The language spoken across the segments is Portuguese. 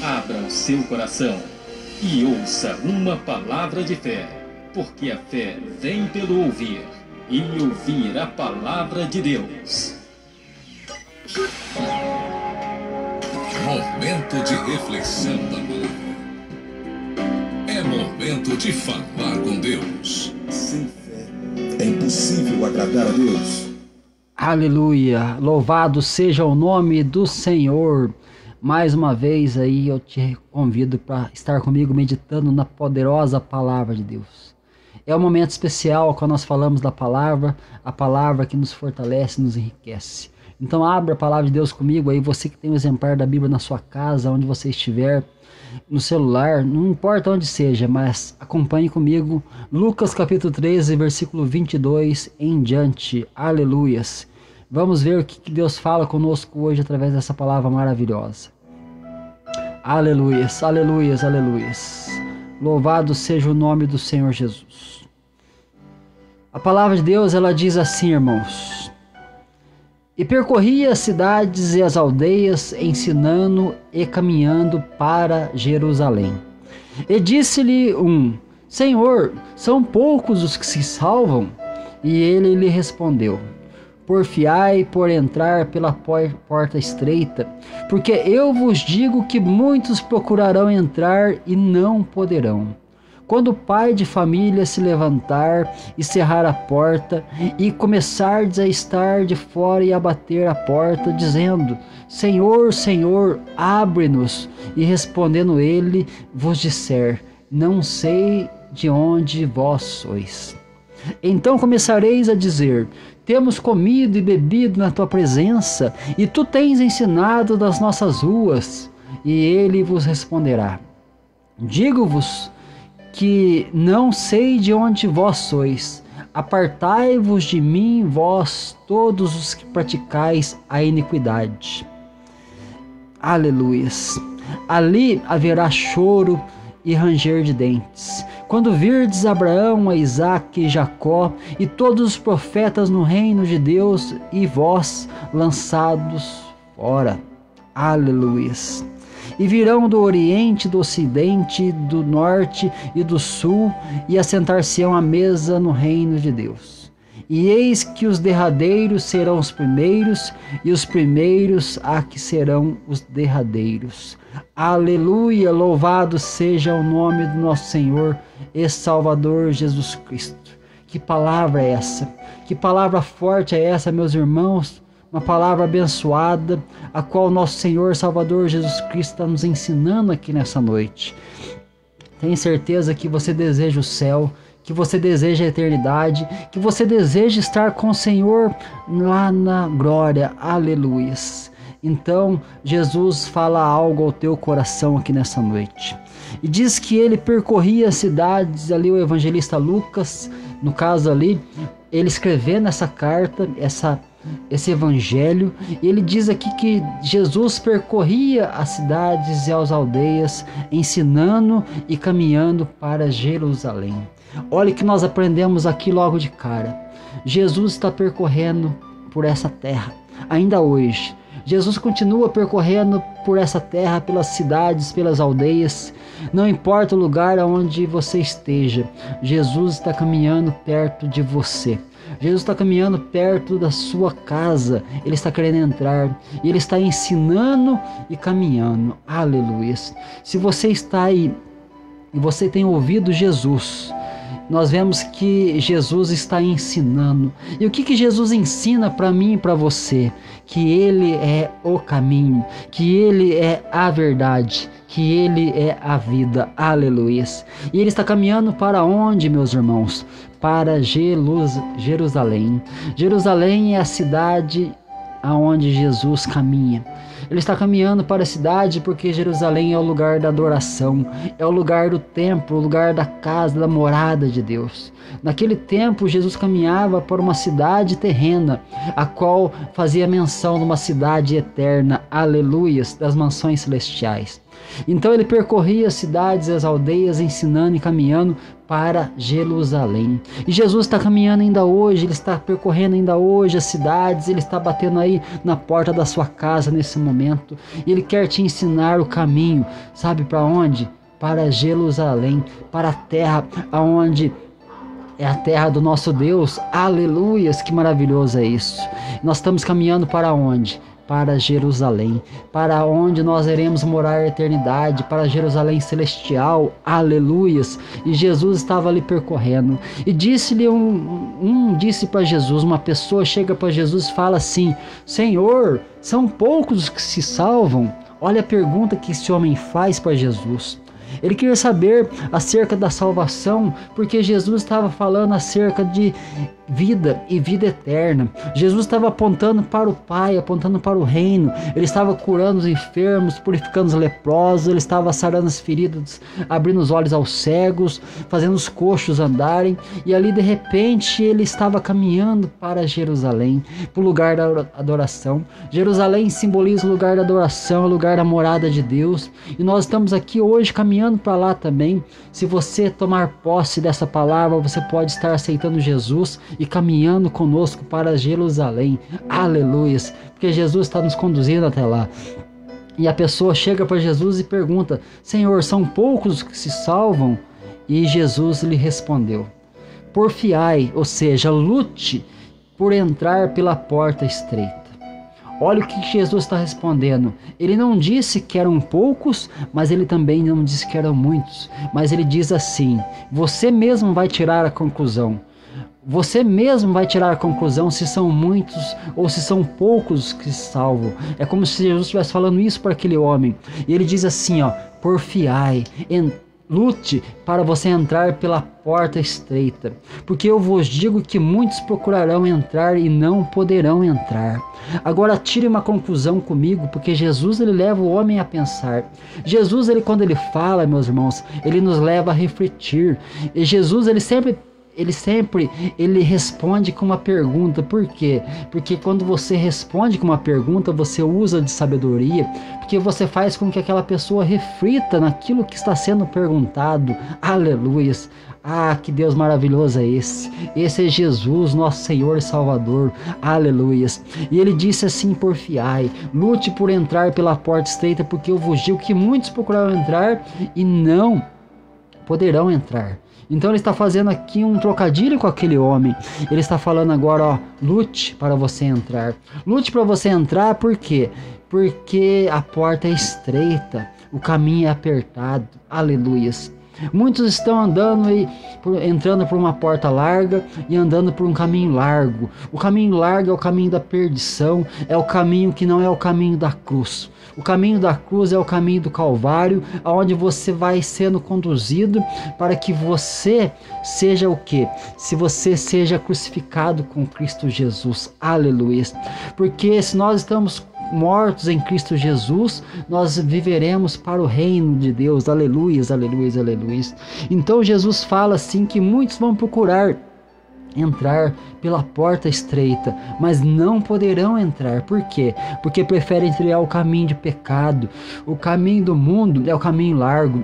Abra o seu coração e ouça uma palavra de fé, porque a fé vem pelo ouvir, e ouvir a palavra de Deus. Momento de reflexão da palavra. É momento de falar com Deus. Sem fé é impossível agradar a Deus. Aleluia, louvado seja o nome do Senhor. Mais uma vez aí eu te convido para estar comigo meditando na poderosa palavra de Deus. É um momento especial quando nós falamos da palavra, a palavra que nos fortalece, nos enriquece. Então abra a palavra de Deus comigo aí, você que tem um exemplar da Bíblia na sua casa, onde você estiver, no celular, não importa onde seja, mas acompanhe comigo Lucas capítulo 13, versículo 22 em diante. Aleluias. Vamos ver o que Deus fala conosco hoje através dessa palavra maravilhosa. Aleluias, aleluias, aleluias. Louvado seja o nome do Senhor Jesus. A palavra de Deus, ela diz assim, irmãos: e percorria as cidades e as aldeias, ensinando e caminhando para Jerusalém. E disse-lhe um: Senhor, são poucos os que se salvam? E ele lhe respondeu: porfiai por entrar pela porta estreita, porque eu vos digo que muitos procurarão entrar e não poderão. Quando o pai de família se levantar e cerrar a porta, e começardes a estar de fora e a bater a porta, dizendo: Senhor, Senhor, abre-nos, e respondendo ele, vos disser: não sei de onde vós sois. Então começareis a dizer: temos comido e bebido na tua presença, e tu tens ensinado das nossas ruas. E ele vos responderá: digo-vos que não sei de onde vós sois. Apartai-vos de mim, vós todos os que praticais a iniquidade. Aleluias. Ali haverá choro e ranger de dentes, quando virdes Abraão, a Isaque e Jacó e todos os profetas no reino de Deus, e vós lançados fora. Aleluias. E virão do oriente, do ocidente, do norte e do sul, e assentar-se-ão à mesa no reino de Deus. E eis que os derradeiros serão os primeiros, e os primeiros que serão os derradeiros. Aleluia, louvado seja o nome do nosso Senhor e Salvador Jesus Cristo. Que palavra é essa? Que palavra forte é essa, meus irmãos? Uma palavra abençoada, a qual nosso Senhor Salvador Jesus Cristo está nos ensinando aqui nessa noite. Tenho certeza que você deseja o céu, que você deseja a eternidade, que você deseja estar com o Senhor lá na glória. Aleluias. Então Jesus fala algo ao teu coração aqui nessa noite. E diz que ele percorria as cidades, ali o evangelista Lucas, no caso ali, ele escrevendo essa carta, esse evangelho, e ele diz aqui que Jesus percorria as cidades e as aldeias, ensinando e caminhando para Jerusalém. Olha que nós aprendemos aqui logo de cara. Jesus está percorrendo por essa terra, ainda hoje. Jesus continua percorrendo por essa terra, pelas cidades, pelas aldeias. Não importa o lugar onde você esteja, Jesus está caminhando perto de você. Jesus está caminhando perto da sua casa. Ele está querendo entrar e Ele está ensinando e caminhando. Aleluia. Se você está aí e você tem ouvido Jesus, nós vemos que Jesus está ensinando. E o que Jesus ensina para mim e para você? Que Ele é o caminho, que Ele é a verdade, que Ele é a vida. Aleluia. E Ele está caminhando para onde, meus irmãos? Para Jerusalém. Jerusalém é a cidade aonde Jesus caminha. Ele está caminhando para a cidade porque Jerusalém é o lugar da adoração, é o lugar do templo, o lugar da casa, da morada de Deus. Naquele tempo, Jesus caminhava para uma cidade terrena, a qual fazia menção de uma cidade eterna, aleluias, das mansões celestiais. Então ele percorria as cidades e as aldeias, ensinando e caminhando para Jerusalém. E Jesus está caminhando ainda hoje, ele está percorrendo ainda hoje as cidades, ele está batendo aí na porta da sua casa nesse momento, e ele quer te ensinar o caminho, sabe para onde? Para Jerusalém, para a terra aonde é a terra do nosso Deus. Aleluias, que maravilhoso é isso. Nós estamos caminhando para onde? Para Jerusalém, para onde nós iremos morar a eternidade, para Jerusalém celestial, aleluias. E Jesus estava ali percorrendo, e disse-lhe disse para Jesus, uma pessoa chega para Jesus e fala assim: Senhor, são poucos os que se salvam? Olha a pergunta que esse homem faz para Jesus. Ele queria saber acerca da salvação, porque Jesus estava falando acerca de vida e vida eterna. Jesus estava apontando para o Pai, apontando para o reino. Ele estava curando os enfermos, purificando os leprosos, ele estava sarando as feridas, abrindo os olhos aos cegos, fazendo os coxos andarem. E ali de repente ele estava caminhando para Jerusalém, para o lugar da adoração. Jerusalém simboliza o lugar da adoração, o lugar da morada de Deus. E nós estamos aqui hoje caminhando para lá também. Se você tomar posse dessa palavra, você pode estar aceitando Jesus e caminhando conosco para Jerusalém, aleluias, porque Jesus está nos conduzindo até lá. E a pessoa chega para Jesus e pergunta: Senhor, são poucos que se salvam? E Jesus lhe respondeu: porfiai, ou seja, lute por entrar pela porta estreita. Olha o que Jesus está respondendo. Ele não disse que eram poucos, mas ele também não disse que eram muitos, mas ele diz assim: você mesmo vai tirar a conclusão. Você mesmo vai tirar a conclusão se são muitos ou se são poucos que se salvam. É como se Jesus estivesse falando isso para aquele homem. E ele diz assim, ó: porfiai, lute para você entrar pela porta estreita, porque eu vos digo que muitos procurarão entrar e não poderão entrar. Agora tire uma conclusão comigo, porque Jesus ele leva o homem a pensar. Jesus quando ele fala, meus irmãos, ele nos leva a refletir. E Jesus ele sempre responde com uma pergunta. Por quê? Porque quando você responde com uma pergunta, você usa de sabedoria, porque você faz com que aquela pessoa reflita naquilo que está sendo perguntado. Aleluias! Ah, que Deus maravilhoso é esse! Esse é Jesus, nosso Senhor e Salvador. Aleluias! E ele disse assim: porfiai, lute por entrar pela porta estreita, porque eu vos digo que muitos procurarão entrar e não poderão entrar. Então ele está fazendo aqui um trocadilho com aquele homem. Ele está falando agora, ó: lute para você entrar. Lute para você entrar, por quê? Porque a porta é estreita, o caminho é apertado. Aleluias! Muitos estão andando e entrando por uma porta larga e andando por um caminho largo. O caminho largo é o caminho da perdição, é o caminho que não é o caminho da cruz. O caminho da cruz é o caminho do Calvário, aonde você vai sendo conduzido para que você seja o quê? Se você seja crucificado com Cristo Jesus. Aleluia! Porque se nós estamos mortos em Cristo Jesus, nós viveremos para o reino de Deus. Aleluias, aleluias, aleluias. Então Jesus fala assim que muitos vão procurar entrar pela porta estreita, mas não poderão entrar. Por quê? Porque preferem trilhar o caminho de pecado. O caminho do mundo é o caminho largo,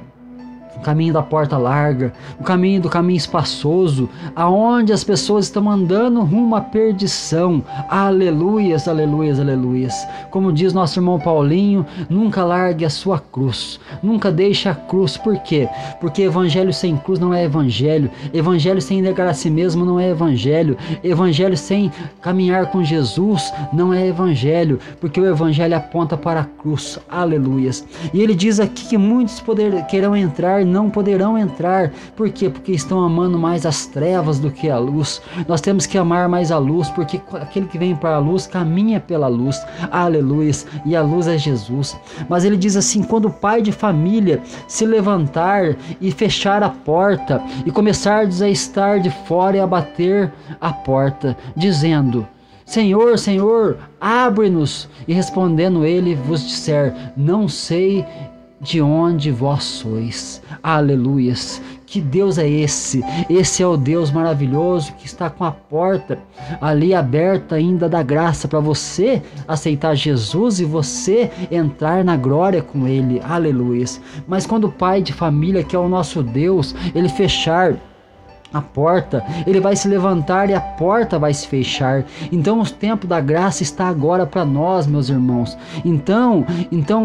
o caminho da porta larga, o caminho do caminho espaçoso, aonde as pessoas estão andando rumo à perdição. Aleluias, aleluias, aleluias. Como diz nosso irmão Paulinho: nunca largue a sua cruz, nunca deixe a cruz. Por quê? Porque evangelho sem cruz não é evangelho. Evangelho sem negar a si mesmo não é evangelho. Evangelho sem caminhar com Jesus não é evangelho, porque o evangelho aponta para a cruz. Aleluias. E ele diz aqui que muitos querão entrar, não poderão entrar. Por quê? Porque estão amando mais as trevas do que a luz. Nós temos que amar mais a luz, porque aquele que vem para a luz caminha pela luz. Aleluia! E a luz é Jesus. Mas ele diz assim: quando o pai de família se levantar e fechar a porta e começar a estar de fora e a bater a porta, dizendo: Senhor, Senhor, abre-nos. E respondendo ele vos disser: não sei de onde vós sois. Aleluias! Que Deus é esse? Esse é o Deus maravilhoso que está com a porta ali aberta ainda da graça para você aceitar Jesus e você entrar na glória com Ele. Aleluias! Mas quando o pai de família, que é o nosso Deus, ele fechar a porta, ele vai se levantar e a porta vai se fechar. Então o tempo da graça está agora para nós, meus irmãos. Então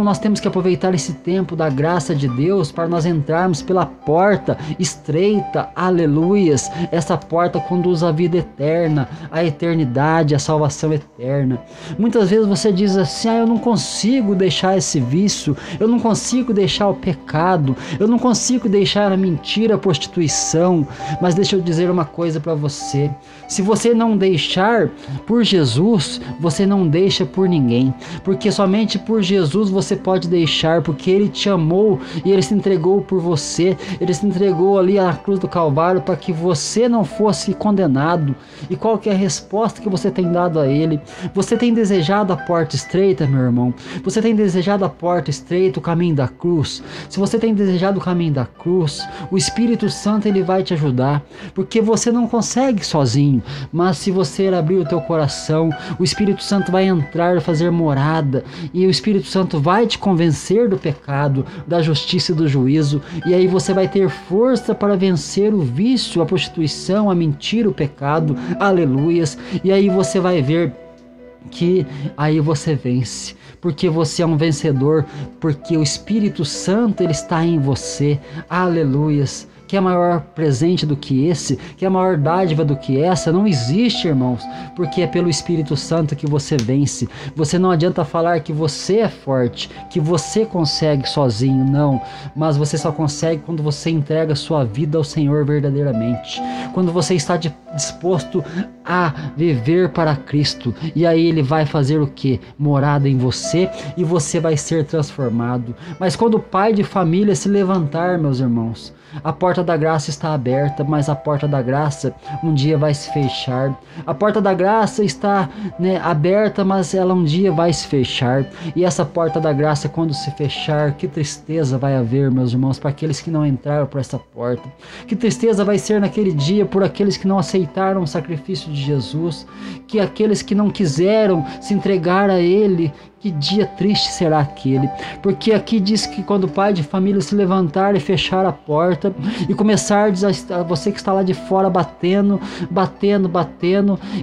nós temos que aproveitar esse tempo da graça de Deus para nós entrarmos pela porta estreita, aleluias. Essa porta conduz à vida eterna, à eternidade, à salvação eterna. Muitas vezes você diz assim: eu não consigo deixar esse vício, eu não consigo deixar o pecado, eu não consigo deixar a mentira, a prostituição. Mas deixa eu dizer uma coisa para você: se você não deixar por Jesus, você não deixa por ninguém, porque somente por Jesus você pode deixar, porque Ele te amou e Ele se entregou por você. Ele se entregou ali à cruz do Calvário para que você não fosse condenado. E qual que é a resposta que você tem dado a Ele? Você tem desejado a porta estreita, meu irmão? Você tem desejado a porta estreita, o caminho da cruz? Se você tem desejado o caminho da cruz, o Espírito Santo ele vai te ajudar, porque você não consegue sozinho. Mas se você abrir o teu coração, o Espírito Santo vai entrar, fazer morada, e o Espírito Santo vai te convencer do pecado, da justiça e do juízo, e aí você vai ter força para vencer o vício, a prostituição, a mentira, o pecado, aleluias. E aí você vai ver que aí você vence, porque você é um vencedor, porque o Espírito Santo ele está em você, aleluias. Que é maior presente do que esse, que é maior dádiva do que essa, não existe, irmãos, porque é pelo Espírito Santo que você vence. Você não adianta falar que você é forte, que você consegue sozinho, não, mas você só consegue quando você entrega sua vida ao Senhor verdadeiramente, quando você está disposto a viver para Cristo, e aí Ele vai fazer o que? Morada em você, e você vai ser transformado. Mas quando o pai de família se levantar, meus irmãos, a porta da graça está aberta, mas a porta da graça um dia vai se fechar. A porta da graça está aberta, mas ela um dia vai se fechar. E essa porta da graça, quando se fechar, que tristeza vai haver, meus irmãos, para aqueles que não entraram por essa porta. Que tristeza vai ser naquele dia por aqueles que não aceitaram o sacrifício de Jesus, que aqueles que não quiseram se entregar a Ele. Que dia triste será aquele, porque aqui diz que quando o pai de família se levantar e fechar a porta e começar a você que está lá de fora batendo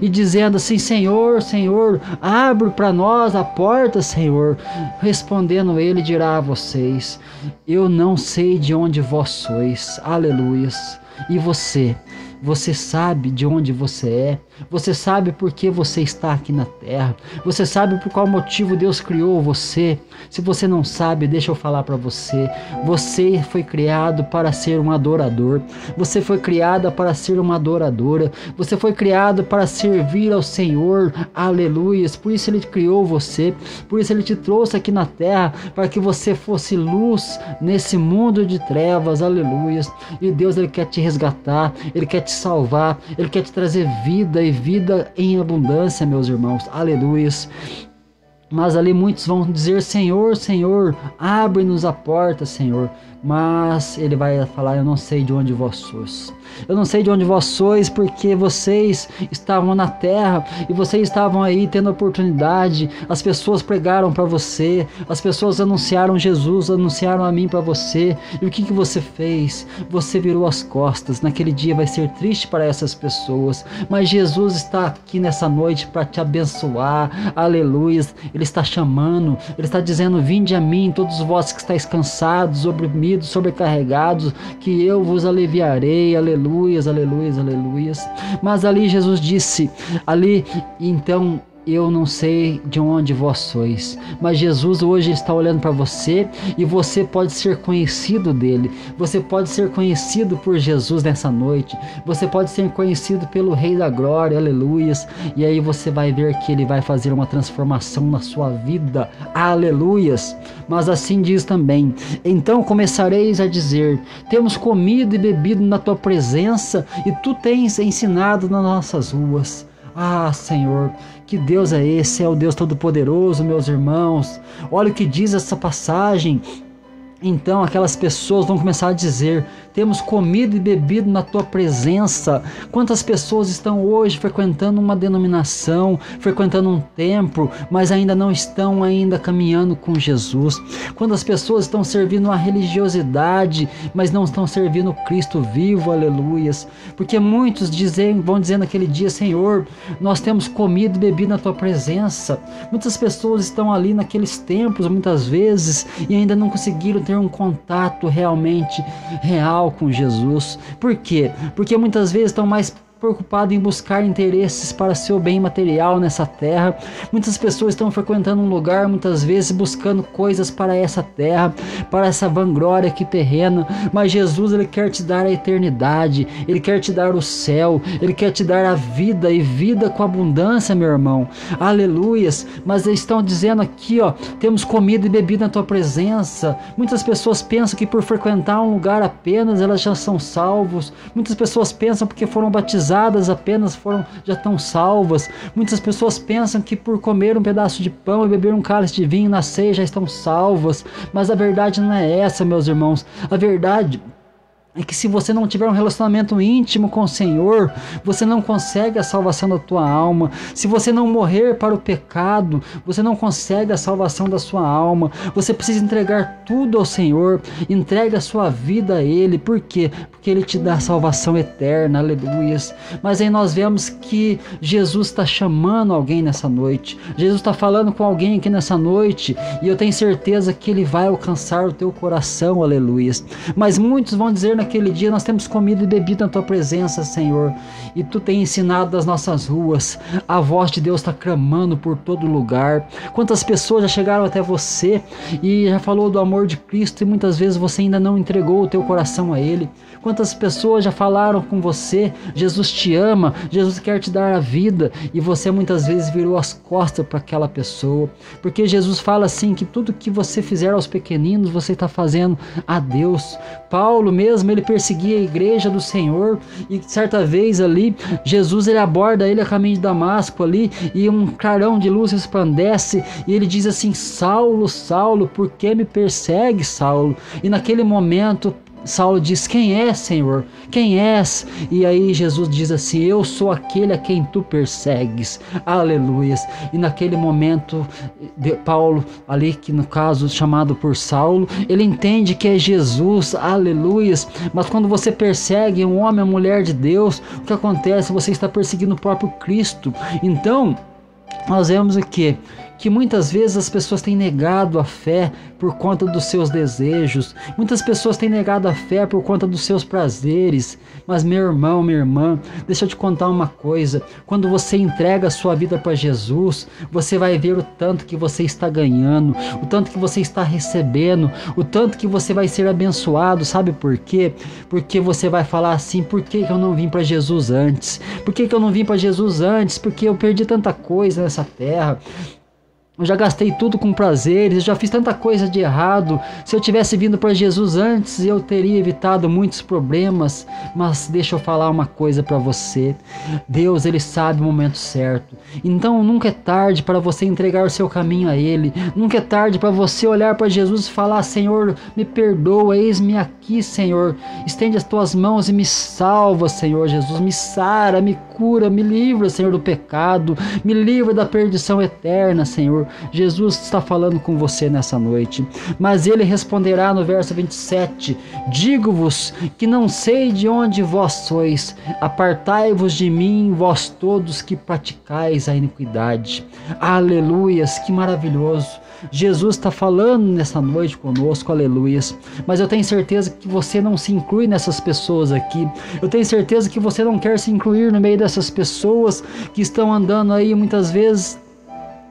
e dizendo assim: Senhor, Senhor, abre para nós a porta, Senhor. Respondendo Ele dirá a vocês: eu não sei de onde vós sois, aleluias. E você sabe de onde você é, você sabe por que você está aqui na terra, você sabe por qual motivo Deus criou você. Se você não sabe, deixa eu falar para você: você foi criado para ser um adorador, você foi criada para ser uma adoradora, você foi criado para servir ao Senhor, aleluias. Por isso Ele criou você, por isso Ele te trouxe aqui na terra, para que você fosse luz nesse mundo de trevas, aleluias. E Deus Ele quer te resgatar, Ele quer te salvar, Ele quer te trazer vida e vida em abundância, meus irmãos, aleluias. Mas ali muitos vão dizer: Senhor, Senhor, abre-nos a porta, Senhor. Mas Ele vai falar: eu não sei de onde vós sois. Eu não sei de onde vós sois, porque vocês estavam na terra e vocês estavam aí tendo oportunidade. As pessoas pregaram para você, as pessoas anunciaram Jesus, anunciaram a mim para você. E o que você fez? Você virou as costas. Naquele dia vai ser triste para essas pessoas, mas Jesus está aqui nessa noite para te abençoar, aleluia. Ele está chamando, Ele está dizendo: vinde a mim, todos vós que estáis cansados, oprimidos, sobrecarregados, que eu vos aliviarei, aleluia. Aleluias, aleluias. Mas ali Jesus disse, então eu não sei de onde vós sois, mas Jesus hoje está olhando para você e você pode ser conhecido dele, você pode ser conhecido por Jesus nessa noite, você pode ser conhecido pelo Rei da Glória, aleluias. E aí você vai ver que Ele vai fazer uma transformação na sua vida, aleluias. Mas assim diz também: então começareis a dizer: temos comido e bebido na tua presença e tu tens ensinado nas nossas ruas. Ah, Senhor, que Deus é esse? É o Deus Todo-Poderoso, meus irmãos. Olha o que diz essa passagem Então aquelas pessoas vão começar a dizer: temos comido e bebido na tua presença. Quantas pessoas estão hoje frequentando uma denominação, frequentando um templo, mas ainda não estão caminhando com Jesus? Quantas pessoas estão servindo a religiosidade, mas não estão servindo o Cristo vivo, aleluias? Porque muitos vão dizer naquele dia: Senhor, nós temos comido e bebido na tua presença. Muitas pessoas estão ali naqueles templos muitas vezes e ainda não conseguiram ter um contato realmente real com Jesus. Por quê? Porque muitas vezes estão mais preocupados em buscar interesses para seu bem material nessa terra. Muitas pessoas estão frequentando um lugar, muitas vezes buscando coisas para essa terra, para essa vanglória aqui terrena, mas Jesus, ele quer te dar a eternidade, ele quer te dar o céu, ele quer te dar a vida, e vida com abundância, meu irmão, aleluias. Mas eles estão dizendo aqui, temos comido e bebido na tua presença. Muitas pessoas pensam que por frequentar um lugar apenas elas já são salvos. Muitas pessoas pensam porque foram batizadas apenas já estão salvas. Muitas pessoas pensam que por comer um pedaço de pão e beber um cálice de vinho na ceia já estão salvas, mas a verdade não é essa, meus irmãos. A verdade é que se você não tiver um relacionamento íntimo com o Senhor, você não consegue a salvação da tua alma. Se você não morrer para o pecado, você não consegue a salvação da sua alma. Você precisa entregar tudo ao Senhor, entrega a sua vida a Ele. Por quê? Porque Ele te dá a salvação eterna, aleluias. Mas aí nós vemos que Jesus está chamando alguém nessa noite, Jesus está falando com alguém aqui nessa noite, e eu tenho certeza que Ele vai alcançar o teu coração, aleluias. Mas muitos vão dizer naquele dia: nós temos comido e bebido na tua presença, Senhor, e tu tem ensinado das nossas ruas. A voz de Deus está clamando por todo lugar. Quantas pessoas já chegaram até você e já falou do amor de Cristo, e muitas vezes você ainda não entregou o teu coração a Ele. Quantas pessoas já falaram com você: Jesus te ama, Jesus quer te dar a vida, e você muitas vezes virou as costas para aquela pessoa. Porque Jesus fala assim, que tudo que você fizer aos pequeninos, você está fazendo a Deus. Paulo mesmo, ele perseguia a igreja do Senhor, e certa vez ali, Jesus, ele aborda ele a caminho de Damasco ali, e um clarão de luz resplandece, e ele diz assim: Saulo, Saulo, por que me persegue, Saulo? E naquele momento Saulo diz: quem és, Senhor? Quem és? E aí Jesus diz assim: eu sou aquele a quem tu persegues, aleluias. E naquele momento Paulo, ali que no caso chamado por Saulo, ele entende que é Jesus, aleluias. Mas quando você persegue um homem, uma mulher de Deus, o que acontece? Você está perseguindo o próprio Cristo. Então nós vemos o quê? Que muitas vezes as pessoas têm negado a fé por conta dos seus desejos. Muitas pessoas têm negado a fé por conta dos seus prazeres. Mas meu irmão, minha irmã, deixa eu te contar uma coisa. Quando você entrega a sua vida para Jesus, você vai ver o tanto que você está ganhando, o tanto que você está recebendo, o tanto que você vai ser abençoado. Sabe por quê? Porque você vai falar assim: por que eu não vim para Jesus antes? Por que eu não vim para Jesus antes? Porque eu perdi tanta coisa nessa terra. Eu já gastei tudo com prazeres, eu já fiz tanta coisa de errado. Se eu tivesse vindo para Jesus antes, eu teria evitado muitos problemas. Mas deixa eu falar uma coisa para você: Deus, Ele sabe o momento certo. Então nunca é tarde para você entregar o seu caminho a Ele. Nunca é tarde para você olhar para Jesus e falar: Senhor, me perdoa, eis-me aqui, Senhor. Estende as tuas mãos e me salva, Senhor Jesus. Me sara, me cura, me livra, Senhor, do pecado. Me livra da perdição eterna, Senhor. Jesus está falando com você nessa noite. Mas Ele responderá no verso 27: digo-vos que não sei de onde vós sois, apartai-vos de mim, vós todos que praticais a iniquidade. Aleluias, que maravilhoso. Jesus está falando nessa noite conosco, aleluias. Mas eu tenho certeza que você não se inclui nessas pessoas aqui. Eu tenho certeza que você não quer se incluir no meio dessas pessoas que estão andando aí muitas vezes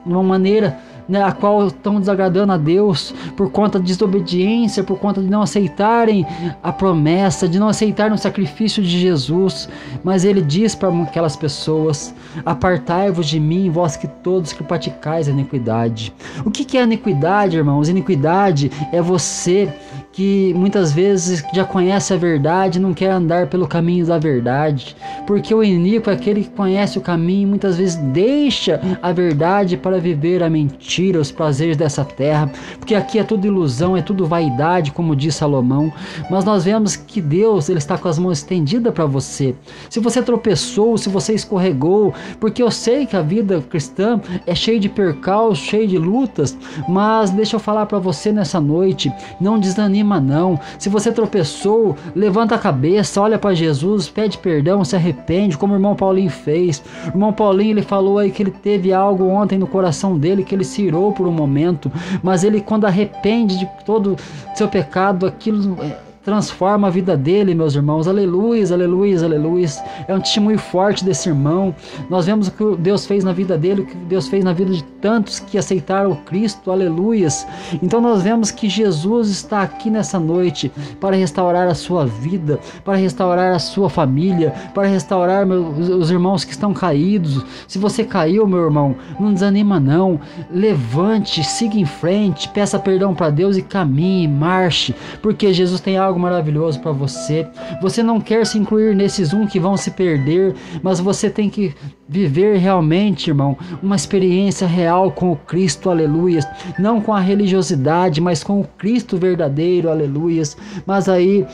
de uma maneira, a qual estão desagradando a Deus por conta de desobediência, por conta de não aceitarem a promessa, de não aceitarem o sacrifício de Jesus. Mas Ele diz para aquelas pessoas: apartai-vos de mim, vós que todos que praticais a iniquidade. O que é iniquidade, irmãos? Iniquidade é você que muitas vezes já conhece a verdade e não quer andar pelo caminho da verdade, porque o iníquo é aquele que conhece o caminho e muitas vezes deixa a verdade para viver a mentira, os prazeres dessa terra, porque aqui é tudo ilusão, é tudo vaidade, como diz Salomão. Mas nós vemos que Deus, ele está com as mãos estendidas para você. Se você tropeçou, se você escorregou, porque eu sei que a vida cristã é cheia de percalços, cheia de lutas, mas deixa eu falar para você nessa noite, não desanima não. Se você tropeçou, levanta a cabeça, olha para Jesus, pede perdão, se arrepende, como o irmão Paulinho fez. O irmão Paulinho, ele falou aí que ele teve algo ontem no coração dele, que ele se irou por um momento, mas ele, quando arrepende de todo seu pecado, aquilo transforma a vida dele, meus irmãos. Aleluia, aleluia, aleluia. É um testemunho forte desse irmão. Nós vemos o que Deus fez na vida dele, o que Deus fez na vida de tantos que aceitaram o Cristo. Aleluias. Então nós vemos que Jesus está aqui nessa noite para restaurar a sua vida, para restaurar a sua família, para restaurar os irmãos que estão caídos. Se você caiu, meu irmão, não desanima não. Levante, siga em frente, peça perdão para Deus e caminhe, marche, porque Jesus tem algo maravilhoso para você. Você não quer se incluir nesses que vão se perder, mas você tem que viver realmente, irmão, uma experiência real com o Cristo, aleluia. Não com a religiosidade, mas com o Cristo verdadeiro, aleluia. Mas aí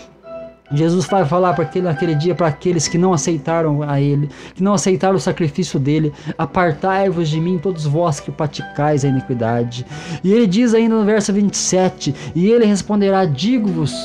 Jesus vai falar naquele dia para aqueles que não aceitaram a Ele, que não aceitaram o sacrifício dele: apartai-vos de mim, todos vós que praticais a iniquidade. E ele diz ainda no verso 27, e ele responderá: digo-vos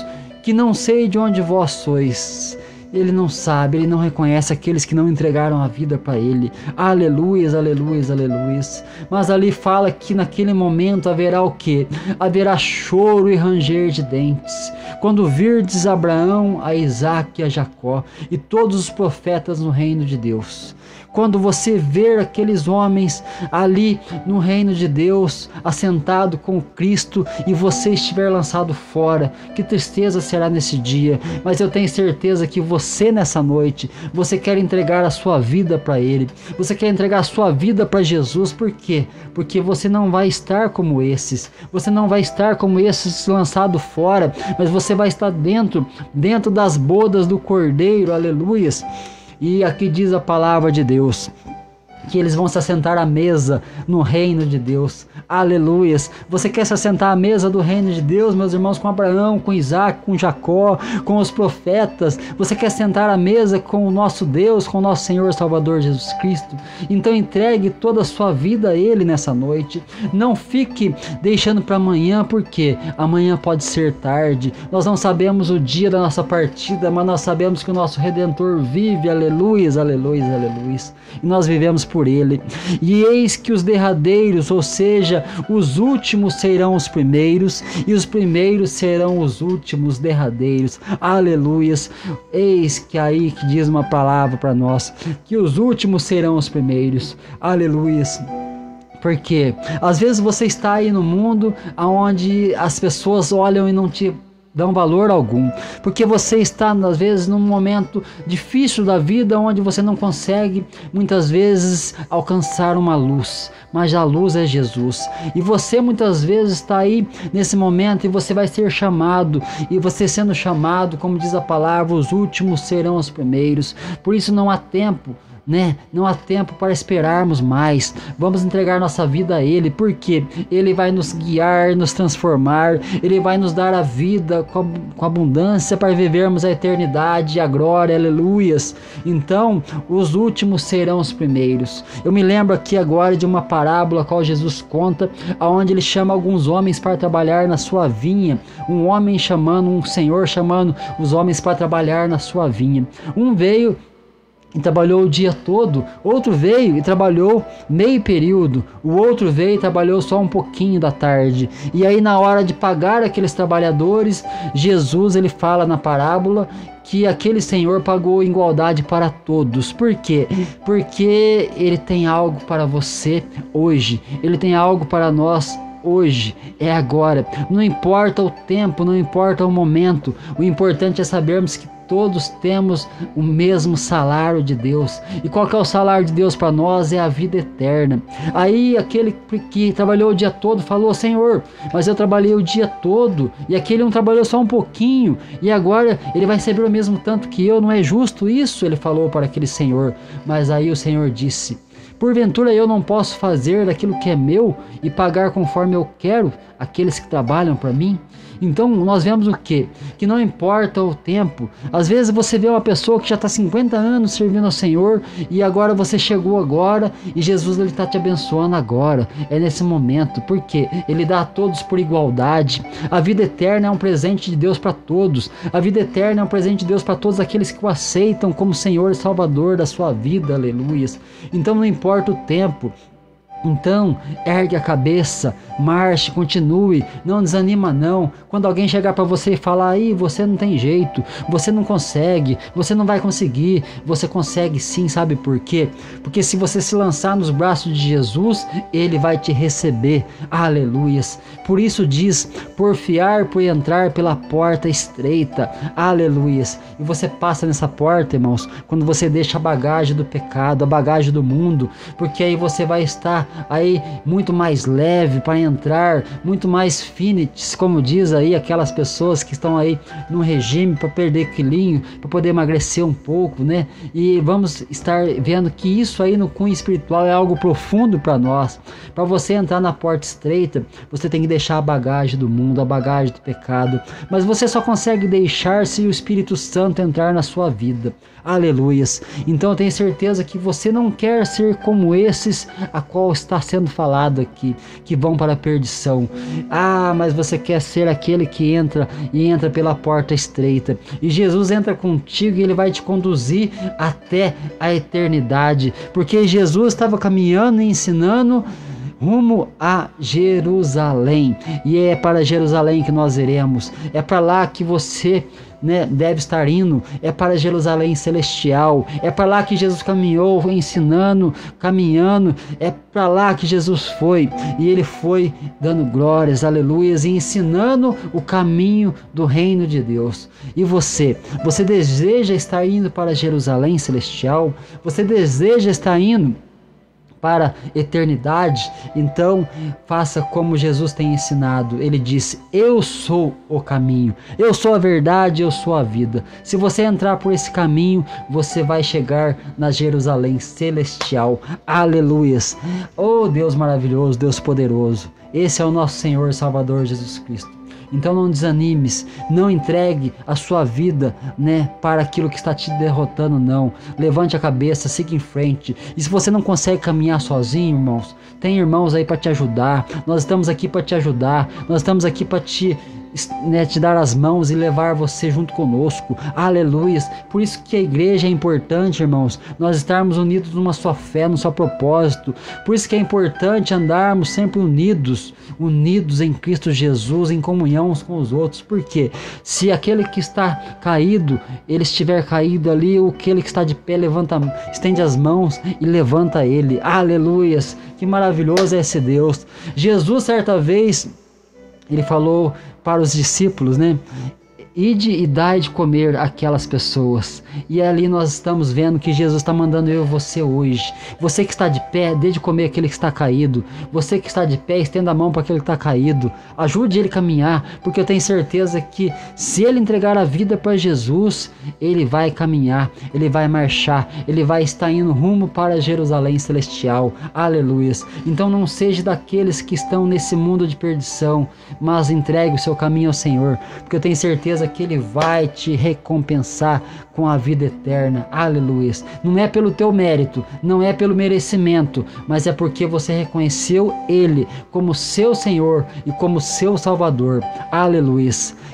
que não sei de onde vós sois. Ele não sabe, ele não reconhece aqueles que não entregaram a vida para ele. Aleluias, aleluias, aleluias. Mas ali fala que naquele momento haverá o quê? Haverá choro e ranger de dentes, quando virdes Abraão, a Isaque e a Jacó e todos os profetas no reino de Deus. Quando você ver aqueles homens ali no reino de Deus, assentado com Cristo, e você estiver lançado fora, que tristeza será nesse dia. Mas eu tenho certeza que você nessa noite, você quer entregar a sua vida para Ele, você quer entregar a sua vida para Jesus. Por quê? Porque você não vai estar como esses, você não vai estar como esses lançado fora, mas você vai estar dentro das bodas do Cordeiro, aleluias. E aqui diz a palavra de Deus que eles vão se assentar à mesa no reino de Deus. Aleluias. Você quer se assentar à mesa do reino de Deus, meus irmãos, com Abraão, com Isaac, com Jacó, com os profetas? Você quer sentar à mesa com o nosso Deus, com o nosso Senhor Salvador Jesus Cristo? Então entregue toda a sua vida a Ele nessa noite. Não fique deixando para amanhã, porque amanhã pode ser tarde. Nós não sabemos o dia da nossa partida, mas nós sabemos que o nosso Redentor vive. Aleluias, aleluias, aleluias. E nós vivemos por Ele. E eis que os derradeiros, ou seja, os últimos serão os primeiros, e os primeiros serão os últimos derradeiros. Aleluias. Eis que aí que diz uma palavra para nós, que os últimos serão os primeiros. Aleluias. Porque às vezes você está aí no mundo onde as pessoas olham e não te dão valor algum, porque você está às vezes num momento difícil da vida, onde você não consegue muitas vezes alcançar uma luz, mas a luz é Jesus. E você muitas vezes está aí nesse momento, e você vai ser chamado, e você sendo chamado, como diz a palavra, os últimos serão os primeiros. Por isso não há tempo, não há tempo para esperarmos mais. Vamos entregar nossa vida a Ele, porque Ele vai nos guiar, nos transformar. Ele vai nos dar a vida com abundância para vivermos a eternidade e a glória. Aleluias. Então os últimos serão os primeiros. Eu me lembro aqui agora de uma parábola a qual Jesus conta, onde Ele chama alguns homens para trabalhar na sua vinha. Um senhor chamando os homens para trabalhar na sua vinha. Um veio e trabalhou o dia todo, outro veio e trabalhou meio período, o outro veio e trabalhou só um pouquinho da tarde. E aí, na hora de pagar aqueles trabalhadores, Jesus, ele fala na parábola que aquele Senhor pagou igualdade para todos. Por quê? Porque Ele tem algo para você hoje, Ele tem algo para nós hoje, é agora. Não importa o tempo, não importa o momento, o importante é sabermos que todos temos o mesmo salário de Deus. E qual que é o salário de Deus para nós? É a vida eterna. Aí aquele que trabalhou o dia todo falou: Senhor, mas eu trabalhei o dia todo, e aquele não trabalhou só um pouquinho, e agora ele vai receber o mesmo tanto que eu. Não é justo isso? Ele falou para aquele senhor. Mas aí o Senhor disse: porventura eu não posso fazer daquilo que é meu e pagar conforme eu quero aqueles que trabalham para mim? Então nós vemos o quê? Que não importa o tempo. Às vezes você vê uma pessoa que já está 50 anos servindo ao Senhor, e agora você chegou agora e Jesus está te abençoando agora. É nesse momento, porque Ele dá a todos por igualdade. A vida eterna é um presente de Deus para todos. A vida eterna é um presente de Deus para todos aqueles que o aceitam como Senhor e Salvador da sua vida. Aleluias. Então não importa o tempo. Então, ergue a cabeça, marche, continue, não desanima não. Quando alguém chegar para você e falar: aí, você não tem jeito, você não consegue, você não vai conseguir, você consegue sim. Sabe por quê? Porque se você se lançar nos braços de Jesus, Ele vai te receber. Aleluias. Por isso diz: porfiar por entrar pela porta estreita. Aleluias. E você passa nessa porta, irmãos, quando você deixa a bagagem do pecado, a bagagem do mundo, porque aí você vai estar aí muito mais leve para entrar, muito mais fitness, como diz aí aquelas pessoas que estão aí no regime para perder quilinho, para poder emagrecer um pouco, né? E vamos estar vendo que isso aí no cunho espiritual é algo profundo para nós. Para você entrar na porta estreita, você tem que deixar a bagagem do mundo, a bagagem do pecado, mas você só consegue deixar se o Espírito Santo entrar na sua vida. Aleluias. Então eu tenho certeza que você não quer ser como esses a qual está sendo falado aqui, que vão para a perdição. Mas você quer ser aquele que entra pela porta estreita. E Jesus entra contigo e Ele vai te conduzir até a eternidade. Porque Jesus estava caminhando e ensinando rumo a Jerusalém. E é para Jerusalém que nós iremos. É para lá que você deve estar indo. É para Jerusalém celestial. É para lá que Jesus caminhou, ensinando, caminhando. É para lá que Jesus foi. E Ele foi dando glórias, aleluias, e ensinando o caminho do reino de Deus. E você deseja estar indo para Jerusalém celestial? Você deseja estar indo para a eternidade? Então faça como Jesus tem ensinado. Ele disse: eu sou o caminho, eu sou a verdade, eu sou a vida. Se você entrar por esse caminho, você vai chegar na Jerusalém celestial. Aleluias. Oh Deus maravilhoso, Deus poderoso, esse é o nosso Senhor e Salvador Jesus Cristo. Então não desanimes, não entregue a sua vida para aquilo que está te derrotando, não. Levante a cabeça, siga em frente. E se você não consegue caminhar sozinho, irmãos, tem irmãos aí para te ajudar. Nós estamos aqui para te ajudar, nós estamos aqui para te dar as mãos e levar você junto conosco. Aleluias. Por isso que a igreja é importante, irmãos, nós estarmos unidos numa só fé, num só propósito. Por isso que é importante andarmos sempre unidos em Cristo Jesus, em comunhão uns com os outros. Porque se aquele que está caído, ele estiver caído ali, aquele que está de pé estende as mãos e levanta ele. Aleluias. Que maravilhoso é esse Deus. Jesus, certa vez, Ele falou para os discípulos, ide e dai de comer aquelas pessoas. E ali nós estamos vendo que Jesus está mandando eu e você hoje. Você que está de pé, dê de comer aquele que está caído. Você que está de pé, estenda a mão para aquele que está caído. Ajude ele a caminhar, porque eu tenho certeza que se ele entregar a vida para Jesus, ele vai caminhar, ele vai marchar, ele vai estar indo rumo para Jerusalém celestial. Aleluias. Então não seja daqueles que estão nesse mundo de perdição, mas entregue o seu caminho ao Senhor, porque eu tenho certeza que Ele vai te recompensar com a vida eterna. Aleluia. Não é pelo teu mérito, não é pelo merecimento, mas é porque você reconheceu Ele como seu Senhor e como seu Salvador. Aleluia.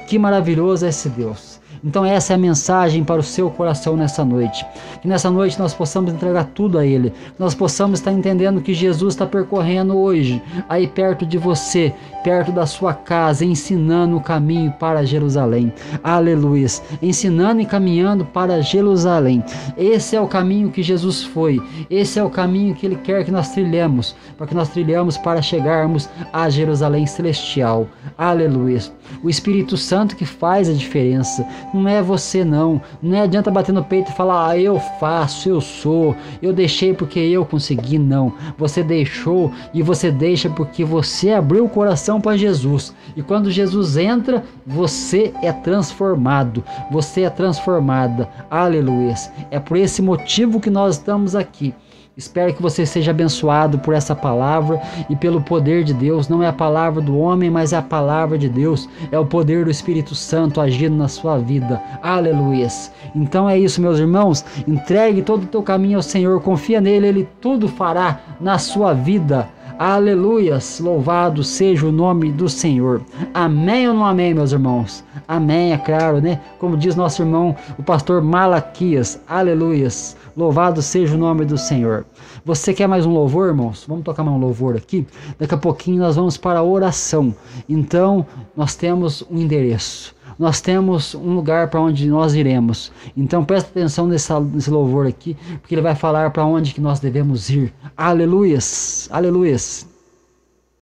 Que maravilhoso é esse Deus. Então essa é a mensagem para o seu coração nessa noite. Que nessa noite nós possamos entregar tudo a Ele. Que nós possamos estar entendendo que Jesus está percorrendo hoje, aí perto de você, perto da sua casa, ensinando o caminho para Jerusalém. Aleluia. Ensinando e caminhando para Jerusalém. Esse é o caminho que Jesus foi. Esse é o caminho que Ele quer que nós trilhemos, para que nós trilhemos para chegarmos a Jerusalém celestial. Aleluia. O Espírito Santo que faz a diferença. Não é você não. Não adianta bater no peito e falar, eu faço, eu sou, eu deixei porque eu consegui. Não. Você deixou e você deixa porque você abriu o coração para Jesus. E quando Jesus entra, você é transformado. Você é transformada. Aleluia. É por esse motivo que nós estamos aqui. Espero que você seja abençoado por essa palavra e pelo poder de Deus. Não é a palavra do homem, mas é a palavra de Deus. É o poder do Espírito Santo agindo na sua vida. Aleluia. Então é isso, meus irmãos. Entregue todo o teu caminho ao Senhor. Confia nele, Ele tudo fará na sua vida. Aleluias, louvado seja o nome do Senhor. Amém ou não amém, meus irmãos? Amém, é claro, né? Como diz nosso irmão, o pastor Malaquias. Aleluias, louvado seja o nome do Senhor. Você quer mais um louvor, irmãos? Vamos tocar mais um louvor aqui? Daqui a pouquinho nós vamos para a oração. Então, nós temos um endereço. Nós temos um lugar para onde nós iremos. Então presta atenção nesse louvor aqui, porque ele vai falar para onde que nós devemos ir. Aleluias, aleluias.